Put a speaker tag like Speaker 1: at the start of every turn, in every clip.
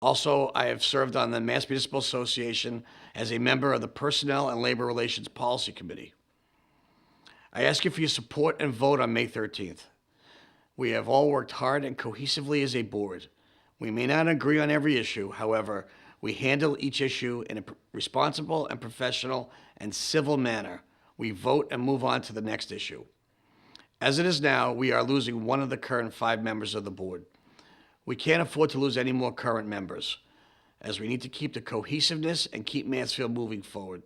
Speaker 1: Also, I have served on the Mass Municipal Association as a member of the Personnel and Labor Relations Policy Committee. I ask you for your support and vote on May 13th. We have all worked hard and cohesively as a board. We may not agree on every issue, however, we handle each issue in a responsible and professional and civil manner. We vote and move on to the next issue. As it is now, we are losing one of the current 5 members of the board. We can't afford to lose any more current members, as we need to keep the cohesiveness and keep Mansfield moving forward.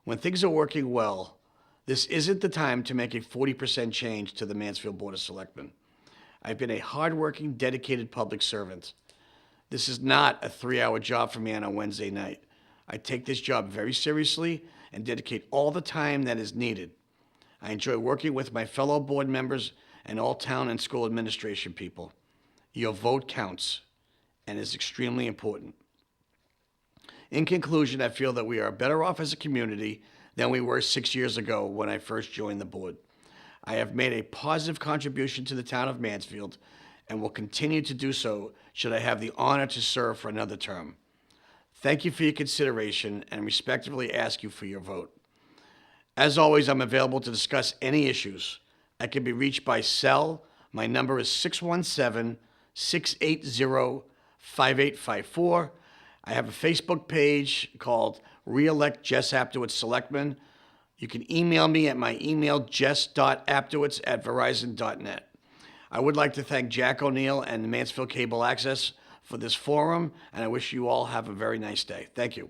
Speaker 1: When things are working well, this isn't the time to make a 40% change to the Mansfield Board of Selectmen. I've been a hardworking, dedicated public servant. This is not a 3-hour job for me on a Wednesday night. I take this job very seriously and dedicate all the time that is needed. I enjoy working with my fellow board members and all town and school administration people. Your vote counts and is extremely important. In conclusion, I feel that we are better off as a community than we were 6 years ago when I first joined the board. I have made a positive contribution to the town of Mansfield and will continue to do so should I have the honor to serve for another term. Thank you for your consideration and respectfully ask you for your vote. As always, I'm available to discuss any issues. I can be reached by cell. My number is 617-680-5854. I have a Facebook page called Reelect Jess Aptowitz Selectman. You can email me at my email, jess.aptowitz@verizon.net. I would like to thank Jack O'Neill and the Mansfield Cable Access for this forum, and I wish you all have a very nice day. Thank you.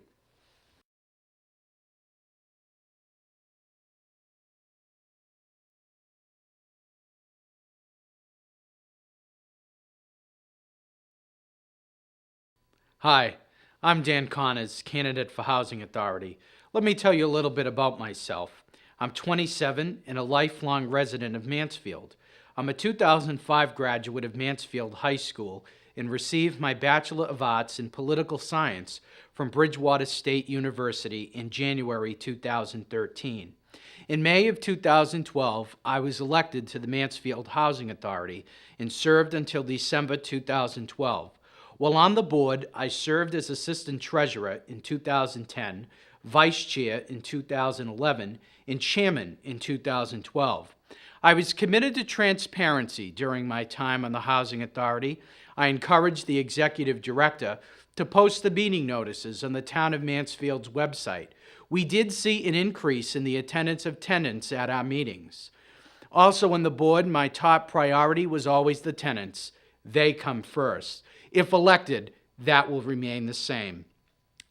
Speaker 2: Hi, I'm Dan Connors, candidate for Housing Authority. Let me tell you a little bit about myself. I'm 27 and a lifelong resident of Mansfield. I'm a 2005 graduate of Mansfield High School and received my Bachelor of Arts in Political Science from Bridgewater State University in January 2013. In May of 2012, I was elected to the Mansfield Housing Authority and served until December 2012. While on the board, I served as Assistant Treasurer in 2010, Vice Chair in 2011, and Chairman in 2012. I was committed to transparency during my time on the Housing Authority. I encouraged the Executive Director to post the meeting notices on the Town of Mansfield's website. We did see an increase in the attendance of tenants at our meetings. Also on the board, my top priority was always the tenants. They come first. If elected, that will remain the same.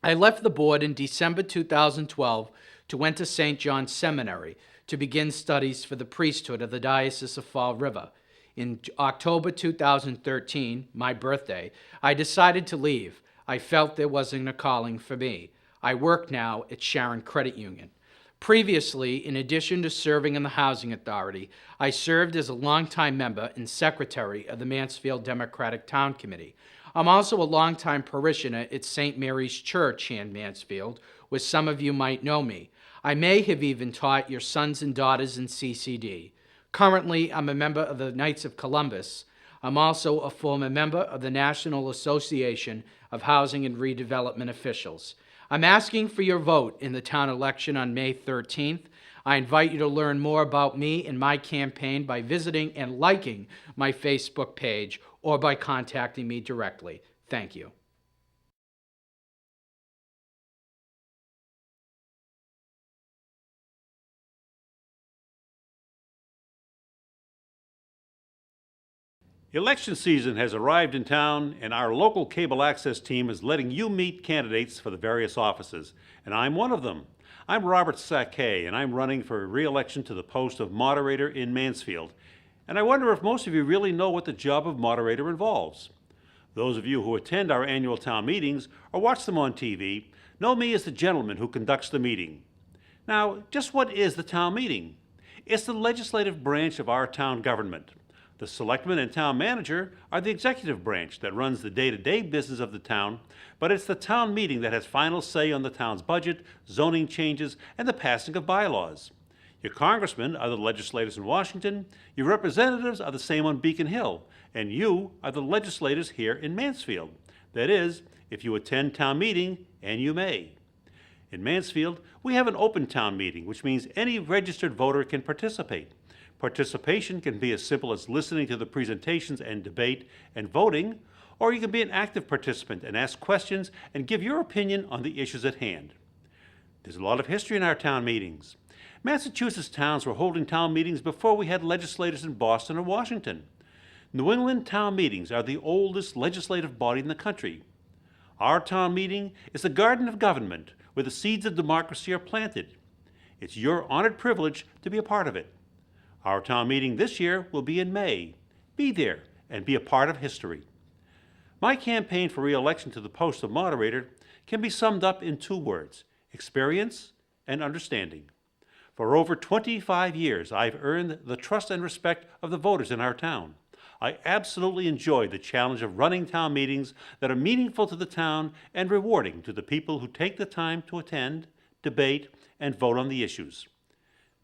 Speaker 2: I left the board in December 2012 to enter St. John's Seminary to begin studies for the priesthood of the Diocese of Fall River. In October 2013, my birthday, I decided to leave. I felt there wasn't a calling for me. I work now at Sharon Credit Union. Previously, in addition to serving in the Housing Authority, I served as a longtime member and secretary of the Mansfield Democratic Town Committee. I'm also a longtime parishioner at St. Mary's Church here in Mansfield, where some of you might know me. I may have even taught your sons and daughters in CCD. Currently, I'm a member of the Knights of Columbus. I'm also a former member of the National Association of Housing and Redevelopment Officials. I'm asking for your vote in the town election on May 13th. I invite you to learn more about me and my campaign by visiting and liking my Facebook page or by contacting me directly. Thank you.
Speaker 3: Election season has arrived in town, and our local cable access team is letting you meet candidates for the various offices, and I'm one of them. I'm Robert Sackey, and I'm running for re-election to the post of moderator in Mansfield. And I wonder if most of you really know what the job of moderator involves. Those of you who attend our annual town meetings or watch them on TV know me as the gentleman who conducts the meeting. Now, just what is the town meeting? It's the legislative branch of our town government. The selectman and town manager are the executive branch that runs the day-to-day business of the town, but it's the town meeting that has final say on the town's budget, zoning changes, and the passing of bylaws. Your congressmen are the legislators in Washington, your representatives are the same on Beacon Hill, and you are the legislators here in Mansfield. That is, if you attend town meeting, and you may. In Mansfield, we have an open town meeting, which means any registered voter can participate. Participation can be as simple as listening to the presentations and debate and voting, or you can be an active participant and ask questions and give your opinion on the issues at hand. There's a lot of history in our town meetings. Massachusetts towns were holding town meetings before we had legislators in Boston or Washington. New England town meetings are the oldest legislative body in the country. Our town meeting is the garden of government where the seeds of democracy are planted. It's your honored privilege to be a part of it. Our town meeting this year will be in May. Be there and be a part of history. My campaign for re-election to the post of moderator can be summed up in 2 words: experience and understanding. For over 25 years, I've earned the trust and respect of the voters in our town. I absolutely enjoy the challenge of running town meetings that are meaningful to the town and rewarding to the people who take the time to attend, debate, and vote on the issues.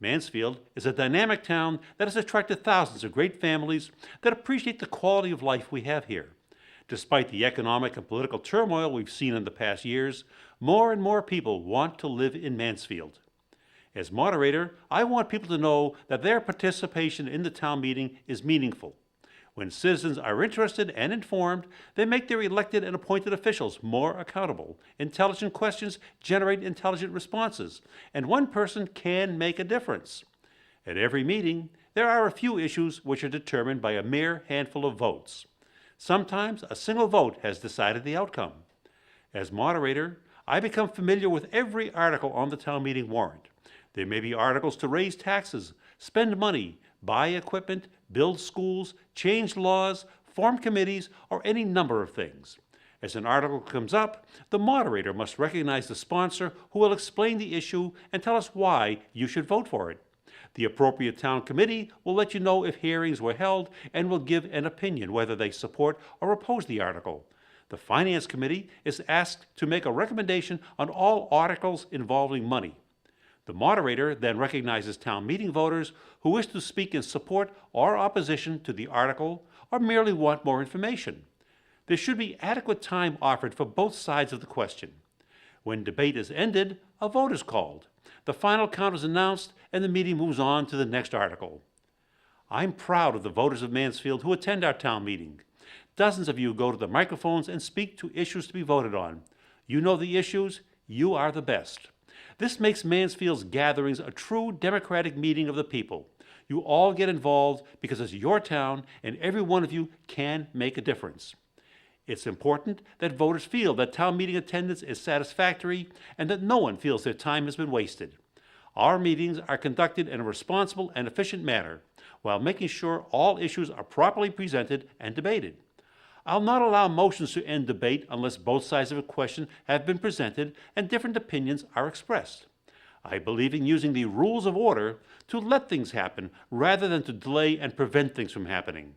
Speaker 3: Mansfield is a dynamic town that has attracted thousands of great families that appreciate the quality of life we have here. Despite the economic and political turmoil we've seen in the past years, more and more people want to live in Mansfield. As moderator, I want people to know that their participation in the town meeting is meaningful. When citizens are interested and informed, they make their elected and appointed officials more accountable. Intelligent questions generate intelligent responses, and one person can make a difference. At every meeting, there are a few issues which are determined by a mere handful of votes. Sometimes a single vote has decided the outcome. As moderator, I become familiar with every article on the town meeting warrant. There may be articles to raise taxes, spend money, buy equipment, build schools, change laws, form committees, or any number of things. As an article comes up, the moderator must recognize the sponsor who will explain the issue and tell us why you should vote for it. The appropriate town committee will let you know if hearings were held and will give an opinion whether they support or oppose the article. The Finance Committee is asked to make a recommendation on all articles involving money. The moderator then recognizes town meeting voters who wish to speak in support or opposition to the article or merely want more information. There should be adequate time offered for both sides of the question. When debate is ended, a vote is called. The final count is announced and the meeting moves on to the next article. I'm proud of the voters of Mansfield who attend our town meeting. Dozens of you go to the microphones and speak to issues to be voted on. You know the issues, you are the best. This makes Mansfield's gatherings a true democratic meeting of the people. You all get involved because it's your town and every one of you can make a difference. It's important that voters feel that town meeting attendance is satisfactory and that no one feels their time has been wasted. Our meetings are conducted in a responsible and efficient manner while making sure all issues are properly presented and debated. I'll not allow motions to end debate unless both sides of a question have been presented and different opinions are expressed. I believe in using the rules of order to let things happen rather than to delay and prevent things from happening.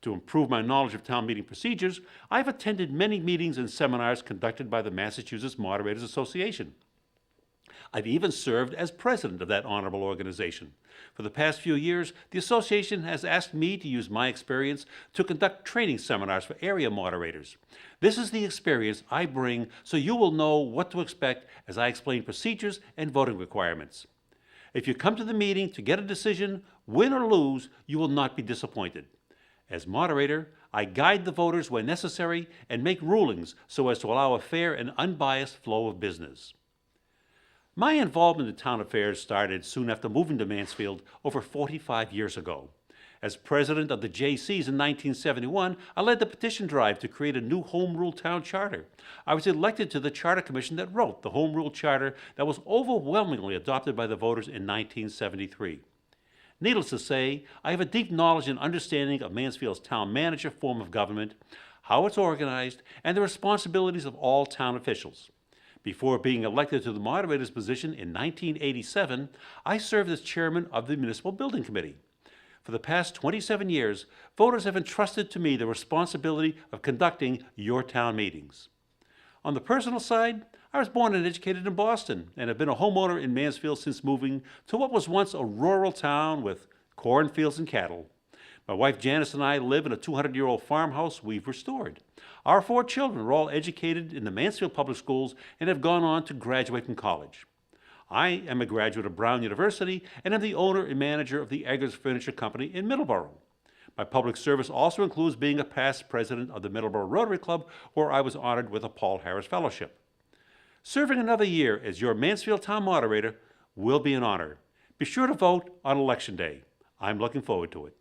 Speaker 3: To improve my knowledge of town meeting procedures, I've attended many meetings and seminars conducted by the Massachusetts Moderators Association. I've even served as president of that honorable organization. For the past few years, the association has asked me to use my experience to conduct training seminars for area moderators. This is the experience I bring so you will know what to expect as I explain procedures and voting requirements. If you come to the meeting to get a decision, win or lose, you will not be disappointed. As moderator, I guide the voters when necessary and make rulings so as to allow a fair and unbiased flow of business. My involvement in town affairs started soon after moving to Mansfield over 45 years ago. As president of the J.C.'s in 1971, I led the petition drive to create a new Home Rule Town Charter. I was elected to the Charter Commission that wrote the Home Rule Charter that was overwhelmingly adopted by the voters in 1973. Needless to say, I have a deep knowledge and understanding of Mansfield's town manager form of government, how it's organized, and the responsibilities of all town officials. Before being elected to the moderator's position in 1987, I served as chairman of the Municipal Building Committee. For the past 27 years, voters have entrusted to me the responsibility of conducting your town meetings. On the personal side, I was born and educated in Boston and have been a homeowner in Mansfield since moving to what was once a rural town with cornfields and cattle. My wife Janice and I live in a 200-year-old farmhouse we've restored. Our 4 children are all educated in the Mansfield Public Schools and have gone on to graduate from college. I am a graduate of Brown University and am the owner and manager of the Eggers Furniture Company in Middleborough. My public service also includes being a past president of the Middleborough Rotary Club, where I was honored with a Paul Harris Fellowship. Serving another year as your Mansfield Town Moderator will be an honor. Be sure to vote on Election Day. I'm looking forward to it.